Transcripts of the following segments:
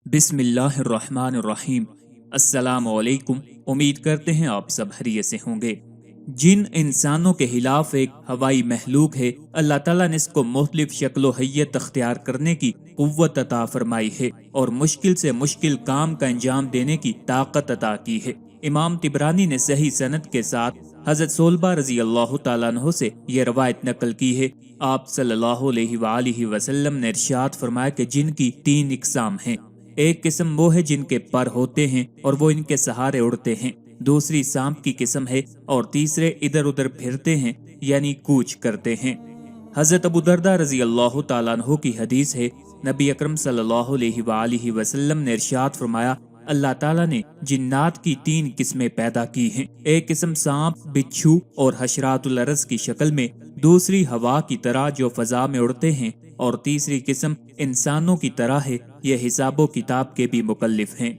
बिस्मिल्लाहिर्रहमानिर्रहीम। अस्सलाम वालेकुम। उम्मीद करते हैं आप सब खैरियत से होंगे। जिन इंसानों के खिलाफ एक हवाई महलूक है, अल्लाह ताला ने इसको मुख्तलिफ शक्ल व हैयत अख्तियार करने की कुव्वत अता फरमाई है और मुश्किल से मुश्किल काम का अंजाम देने की ताकत अता की है। इमाम तिबरानी ने सही सनद के साथ हजरत सोलबा रजी अल्लाह तआला अन्हु से ये रवायत नकल की है। आप सल्लल्लाहु अलैहि वसल्लम ने इरशाद फरमाया कि जिन की 3 इकसाम हैं। एक किस्म वो है जिनके पर होते हैं और वो इनके सहारे उड़ते हैं, दूसरी सांप की किस्म है और तीसरे इधर उधर फिरते हैं यानी कूच करते हैं। हजरत अबू दरदा रजी अल्लाह तआला अन्हु की हदीस है, नबी अकरम सल्लल्लाहु अलैहि वसल्लम ने इरशाद फरमाया, अल्लाह ताला ने जिन्नात की 3 किस्में पैदा की हैं। एक किस्म सांप, बिच्छू और हशरातुल अर्ज़ की शक्ल में, दूसरी हवा की तरह जो फजा में उड़ते हैं और तीसरी किस्म इंसानों की तरह है। ये हिसाबो किताब के भी मुकल्लिफ हैं।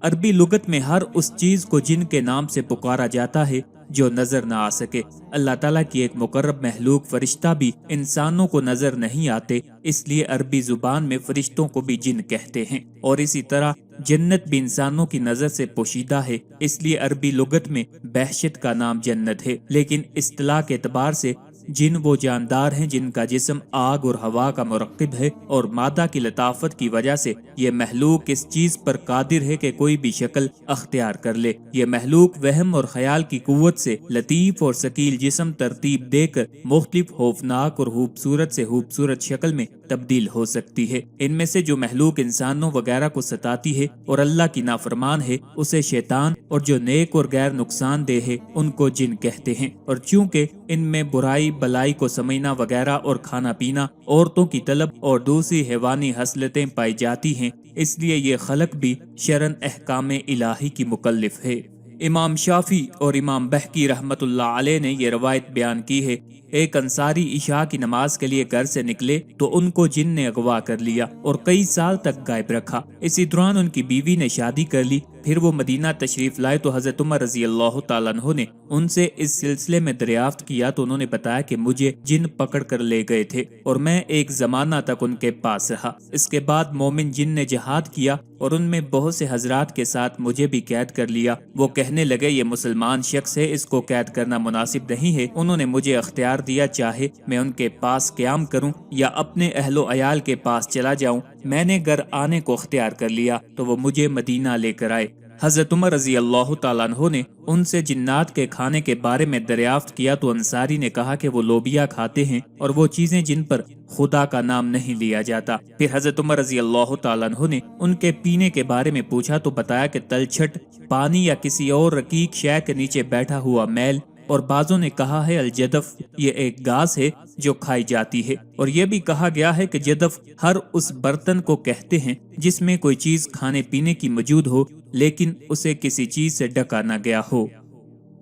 अरबी लुगत में हर उस चीज को जिन के नाम से पुकारा जाता है जो नजर न आ सके। अल्लाह ताला की एक मुकर्रब महलूक फरिश्ता भी इंसानों को नजर नहीं आते, इसलिए अरबी जुबान में फरिश्तों को भी जिन कहते हैं। और इसी तरह जन्नत भी इंसानों की नजर से पोशीदा है, इसलिए अरबी लुगत में बहशत का नाम जन्नत है। लेकिन इस्तिलाह के एतबार से जिन वो जानदार हैं जिनका जिस्म आग और हवा का मुरक्किब है और मादा की लताफत की वजह से ये महलूक इस चीज पर कादिर है कि कोई भी शक्ल अख्तियार कर ले। ये महलूक वहम और ख्याल की कुव्वत से लतीफ और शकील जिस्म तरतीब देकर मुख्तलिफ खौफनाक और खूबसूरत से खूबसूरत शक्ल में तब्दील हो सकती है। इनमें से जो महलूक इंसानों वगैरह को सताती है और अल्लाह की नाफरमान है उसे शैतान, और जो नेक और गैर नुकसानदेह है उनको जिन कहते हैं। और चूंकि इनमें बुराई भलाई को समझना वगैरह और खाना पीना, औरतों की तलब और दूसरी हैवानी हसलतें पाई जाती हैं, इसलिए ये खलक भी शरन अहकाम इलाही की मुकल्लिफ है। इमाम शाफी और इमाम बहकी रहमतुल्लाह अलैह ने ये रवायत बयान की है, एक अंसारी इशा की नमाज के लिए घर से निकले तो उनको जिन ने अगवा कर लिया और कई साल तक गायब रखा। इसी दौरान उनकी बीवी ने शादी कर ली। फिर वो मदीना तशरीफ लाए तो हजरत उमर रजी अल्लाह तआला अन्हु ने उनसे इस सिलसिले में दरियाफ्त किया तो उन्होंने बताया कि मुझे जिन पकड़ कर ले गए थे और मैं एक जमाना तक उनके पास रहा। इसके बाद मोमिन जिन ने जहाद किया और उनमें बहुत से हजरात के साथ मुझे भी कैद कर लिया। वो कहने लगे ये मुसलमान शख्स है, इसको कैद करना मुनासिब नहीं है। उन्होंने मुझे अख्तियार दिया, चाहे मैं उनके पास क्याम करूं या अपने अहलो अयाल के पास चला जाऊं। मैंने घर आने को अख्तियार कर लिया तो वो मुझे मदीना लेकर आए। हजरत उमर रजी अल्लाह तआला अन्हु ने उनसे जिन्नात के खाने के बारे में दरियाफ्त किया तो अंसारी ने कहा कि वो लोबिया खाते हैं और वो चीजें जिन पर खुदा का नाम नहीं लिया जाता। फिर हजरत उमर रजी अल्लाह तआला अन्हु ने उनके पीने के बारे में पूछा तो बताया कि तलछट, पानी या किसी और रकीक शय के नीचे बैठा हुआ मैल, और बाजों ने कहा है अलजदफ, ये एक घास है जो खाई जाती है। और ये भी कहा गया है कि जदफ हर उस बर्तन को कहते हैं जिसमें कोई चीज खाने पीने की मौजूद हो लेकिन उसे किसी चीज से ढका न गया हो।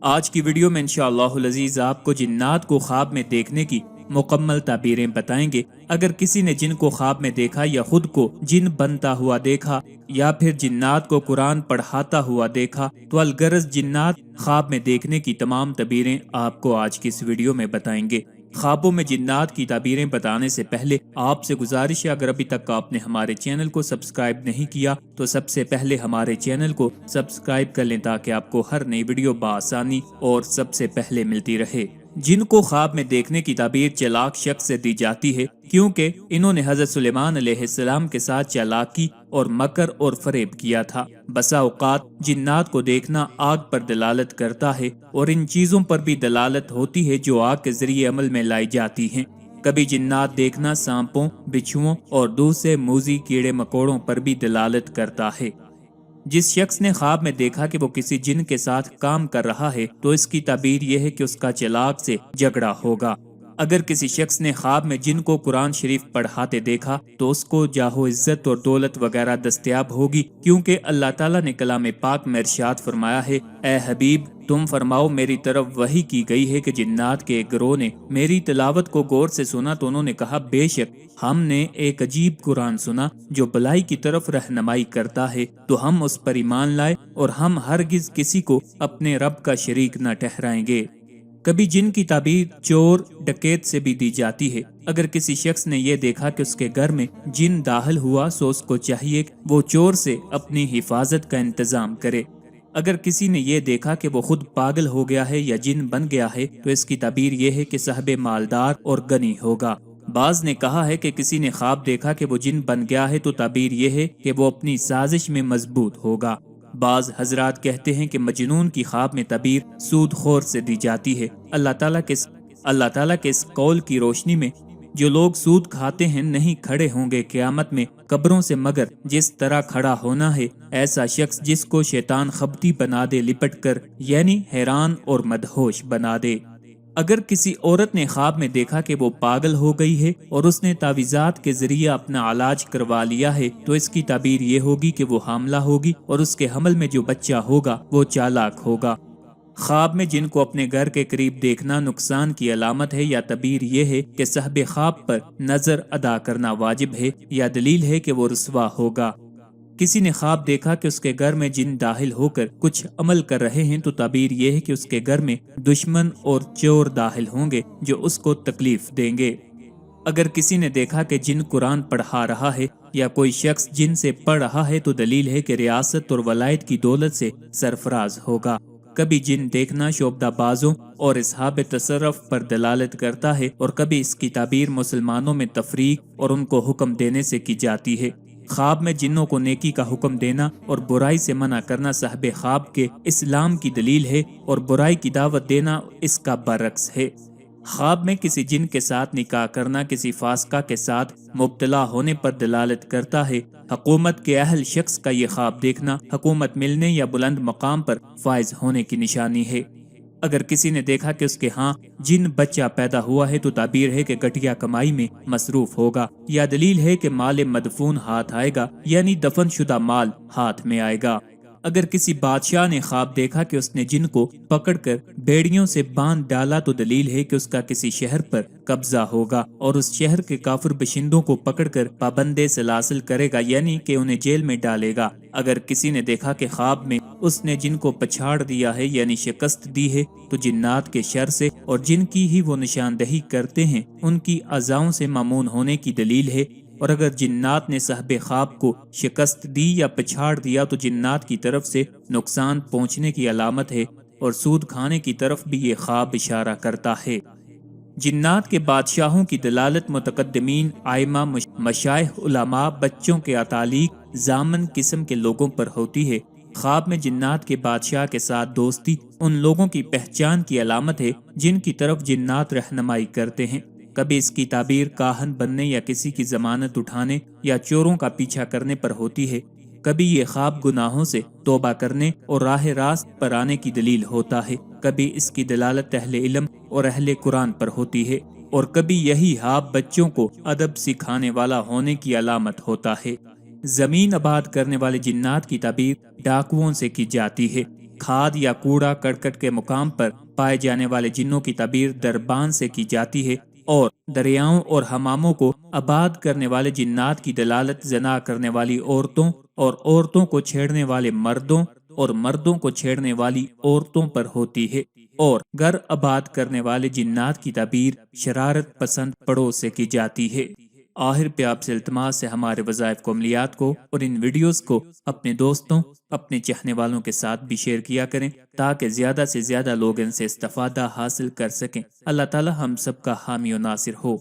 आज की वीडियो में इंशाअल्लाहुल अजीज आपको जिन्नात को ख्वाब में देखने की मुकम्मल ताबीरें बताएंगे। अगर किसी ने जिन को ख्वाब में देखा या खुद को जिन बनता हुआ देखा या फिर जिन्नात को कुरान पढ़ाता हुआ देखा तो अलगरज जिन्नात ख्वाब में देखने की तमाम ताबीरें आपको आज की इस वीडियो में बताएंगे। ख्वाबों में जिन्नात की ताबीरें बताने से पहले आपसे गुजारिश है, अगर अभी तक आपने हमारे चैनल को सब्सक्राइब नहीं किया तो सबसे पहले हमारे चैनल को सब्सक्राइब कर लें ताकि आपको हर नई वीडियो बआसानी और सबसे पहले मिलती रहे। जिनको ख्वाब में देखने की ताबीर चालाक शख्स से दी जाती है क्योंकि इन्होंने हजरत सुलेमान अलैहिस्सलाम के साथ चालाकी और मकर और फरेब किया था। बसा औकात जिन्नात को देखना आग पर दलालत करता है और इन चीजों पर भी दलालत होती है जो आग के जरिए अमल में लाई जाती हैं। कभी जिन्नात देखना सांपों, बिच्छुओं और दूसरे मूजी कीड़े मकोड़ों पर भी दलालत करता है। जिस शख्स ने ख्वाब में देखा कि वो किसी जिन के साथ काम कर रहा है तो इसकी ताबीर यह है कि उसका चालाक से झगड़ा होगा। अगर किसी शख्स ने ख्वाब में जिन को कुरान शरीफ पढ़ाते देखा तो उसको जाहो इज्जत और दौलत वगैरह दस्तयाब होगी, क्योंकि अल्लाह ताला ने कलाम पाक में इरशाद फरमाया है, ए हबीब तुम फरमाओ मेरी तरफ वही की गई है कि जिन्नात के एक गिरोह ने मेरी तिलावत को गौर से सुना तो उन्होंने कहा, बेशक हमने एक अजीब कुरान सुना जो भलाई की तरफ रहनुमाई करता है, तो हम उस पर ईमान लाए और हम हरगिज किसी को अपने रब का शरीक न ठहराएंगे। کبھی جن کی تعبیر چور ڈکیت سے بھی دی جاتی ہے۔ اگر کسی شخص نے یہ دیکھا کہ اس کے گھر میں جن داخل ہوا سو اس کو چاہیے کہ وہ چور سے اپنی حفاظت کا انتظام کرے۔ اگر کسی نے یہ دیکھا کہ وہ خود پاگل ہو گیا ہے یا جن بن گیا ہے تو اس کی تعبیر یہ ہے کہ صاحب مالدار اور غنی ہوگا۔ بعض نے کہا ہے کہ کسی نے خواب دیکھا کہ وہ جن بن گیا ہے تو تعبیر یہ ہے کہ وہ اپنی سازش میں مضبوط ہوگا۔ بعض حضرات کہتے ہیں کہ مجنون کی خواب میں تعبیر سود خور سے دی جاتی ہے۔ اللہ تعالیٰ کے اس قول کی روشنی میں جو لوگ سود کھاتے ہیں نہیں کھڑے ہوں گے قیامت میں قبروں سے، مگر جس طرح کھڑا ہونا ہے ایسا شخص جس کو شیطان خبتی بنا دے لپٹ کر، یعنی حیران اور مدہوش بنا دے۔ اگر کسی عورت نے خواب میں دیکھا کہ وہ پاگل ہو گئی ہے اور اس نے تعویذات کے ذریعے اپنا علاج کروا لیا ہے تو اس کی تعبیر یہ ہوگی کہ وہ حاملہ ہوگی اور اس کے حمل میں جو بچہ ہوگا وہ چالاک ہوگا۔ خواب میں جن کو اپنے گھر کے قریب دیکھنا نقصان کی علامت ہے یا تعبیر یہ ہے کہ صاحب خواب پر نظر ادا کرنا واجب ہے یا دلیل ہے کہ وہ رسوا ہوگا۔ کسی نے خواب دیکھا کہ اس کے گھر میں جن داخل ہو کر کچھ عمل کر رہے ہیں تو تعبیر یہ ہے کہ اس کے گھر میں دشمن اور چور داخل ہوں گے جو اس کو تکلیف دیں گے۔ اگر کسی نے دیکھا کہ جن قرآن پڑھا رہا ہے یا کوئی شخص جن سے پڑھ رہا ہے تو دلیل ہے کہ ریاست اور ولایت کی دولت سے سرفراز ہوگا۔ کبھی جن دیکھنا شعبدہ بازوں اور اصحاب تصرف پر دلالت کرتا ہے اور کبھی اس کی تعبیر مسلمانوں میں تفریق اور ان کو حکم دینے سے کی جاتی ہے۔ خواب میں جنوں کو نیکی کا حکم دینا اور برائی سے منع کرنا صاحب خواب کے اسلام کی دلیل ہے اور برائی کی دعوت دینا اس کا برعکس ہے۔ خواب میں کسی جن کے ساتھ نکاح کرنا کسی فاسقہ کے ساتھ مبتلا ہونے پر دلالت کرتا ہے۔ حکومت کے اہل شخص کا یہ خواب دیکھنا حکومت ملنے یا بلند مقام پر فائز ہونے کی نشانی ہے۔ اگر کسی نے دیکھا کہ اس کے ہاں جن بچہ پیدا ہوا ہے تو تعبیر ہے کہ گٹھیا کمائی میں مصروف ہوگا یا دلیل ہے کہ مال مدفون ہاتھ آئے گا، یعنی دفن شدہ مال ہاتھ میں آئے گا۔ اگر کسی بادشاہ نے خواب دیکھا کہ اس نے جن کو پکڑ کر بیڑیوں سے باندھ ڈالا تو دلیل ہے کہ اس کا کسی شہر پر قبضہ ہوگا اور اس شہر کے کافر باشندوں کو پکڑ کر پابندے سلاسل کرے گا، یعنی کہ انہیں جیل میں ڈالے گا۔ اگر کسی نے دیکھا کہ خواب میں اس نے جن کو پچھاڑ دیا ہے یعنی شکست دی ہے تو جنات کے شر سے اور جن کی ہی وہ نشاندہی کرتے ہیں ان کی اعضاؤں سے مامون ہونے کی دلیل ہے۔ اور اگر جنات نے صاحب خواب کو شکست دی یا پچھاڑ دیا تو جنات کی طرف سے نقصان پہنچنے کی علامت ہے اور سود کھانے کی طرف بھی یہ خواب اشارہ کرتا ہے۔ جنات کے بادشاہوں کی دلالت متقدمین، ائمہ، مشائخ، علماء، بچوں کے اتالیق، ضامن قسم کے لوگوں پر ہوتی ہے۔ خواب میں جنات کے بادشاہ کے ساتھ دوستی ان لوگوں کی پہچان کی علامت ہے جن کی طرف جنات رہنمائی کرتے ہیں۔ کبھی اس کی تعبیر کاہن بننے یا کسی کی ضمانت اٹھانے یا چوروں کا پیچھا کرنے پر ہوتی ہے۔ کبھی یہ خواب گناہوں سے توبہ کرنے اور راہ راست پر آنے کی دلیل ہوتا ہے۔ کبھی اس کی دلالت اہل علم اور اہل قرآن پر ہوتی ہے اور کبھی یہی خواب بچوں کو ادب سکھانے والا ہونے کی علامت ہوتا ہے۔ زمین آباد کرنے والے جنات کی تعبیر ڈاکوؤں سے کی جاتی ہے۔ کھاد یا کوڑا کرکٹ کے مقام پر پائے جانے والے جنوں کی تعبیر دربان سے کی جاتی ہے اور دریاؤں اور حماموں کو آباد کرنے والے جنات کی دلالت زنا کرنے والی عورتوں اور عورتوں کو چھیڑنے والے مردوں اور مردوں کو چھیڑنے والی عورتوں پر ہوتی ہے، اور گھر آباد کرنے والے جنات کی تعبیر شرارت پسند پڑوں سے کی جاتی ہے۔ آخر پہ آپ سے التماس ہے ہمارے وظائف کو عملیات کو اور ان ویڈیوز کو اپنے دوستوں، اپنے چاہنے والوں کے ساتھ بھی شیئر کیا کریں تاکہ زیادہ سے زیادہ لوگ ان سے استفادہ حاصل کر سکیں۔ اللہ تعالی ہم سب کا حامی و ناصر ہو۔